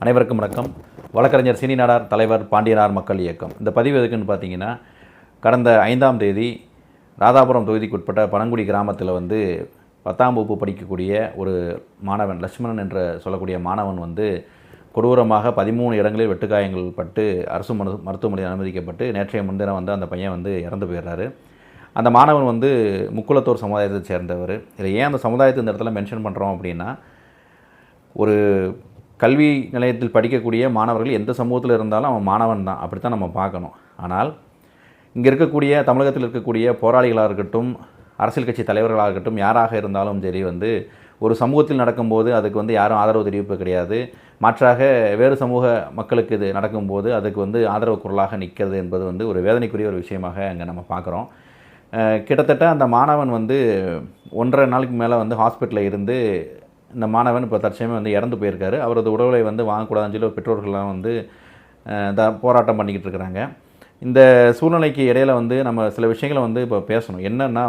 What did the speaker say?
அனைவருக்கும் வணக்கம். வழக்கறிஞர் சீனி நாடார் தலைவர் பாண்டியனார் மக்கள் இயக்கம். இந்த பதிவு எதுக்குன்னு பார்த்தீங்கன்னா, கடந்த 5ஆம் தேதி ராதாபுரம் தொகுதிக்குட்பட்ட பனங்குடி கிராமத்தில் 10ஆம் வகுப்பு படிக்கக்கூடிய ஒரு மாணவன் லட்சுமணன் என்று சொல்லக்கூடிய மாணவன் கொடூரமாக 13 இடங்களில் வெட்டுக்காயங்கள் பட்டு அரசு மருத்துவமனையில் அனுமதிக்கப்பட்டு நேற்றைய முன்தினம் அந்த பையன் இறந்து போயிடுறாரு. அந்த மாணவன் முக்குளத்தூர் சமுதாயத்தை சேர்ந்தவர். இதில் ஏன் அந்த சமுதாயத்தை இந்த இடத்துல மென்ஷன் பண்ணுறோம் அப்படின்னா, ஒரு கல்வி நிலையத்தில் படிக்கக்கூடிய மாணவர்கள் எந்த சமூகத்தில் இருந்தாலும் அவன் மாணவன் தான், அப்படித்தான் நம்ம பார்க்கணும். ஆனால் இங்கே இருக்கக்கூடிய தமிழகத்தில் இருக்கக்கூடிய போராளிகளாக இருக்கட்டும், அரசியல் கட்சி தலைவர்களாக இருக்கட்டும், யாராக இருந்தாலும் சரி ஒரு சமூகத்தில் நடக்கும்போது அதுக்கு யாரும் ஆதரவு தெரிவிப்பு கிடையாது. மாற்றாக வேறு சமூக மக்களுக்கு இது நடக்கும்போது அதுக்கு ஆதரவு குரலாக நிற்கிறது என்பது ஒரு வேதனைக்குரிய ஒரு விஷயமாக அங்கே நம்ம பார்க்குறோம். கிட்டத்தட்ட அந்த மாணவன் 1.5 நாளுக்கு மேலே ஹாஸ்பிட்டலில் இருந்து இந்த மாணவன் இப்போ தற்சமயம் இறந்து போயிருக்காரு. அவரது உடலை வாங்கக்கூடாதுன்னு சொல்லி பெற்றோர்கள்லாம் போராட்டம் பண்ணிக்கிட்டு இருக்கிறாங்க. இந்த சூழ்நிலைக்கு இடையில் நம்ம சில விஷயங்களை இப்போ பேசணும். என்னென்னா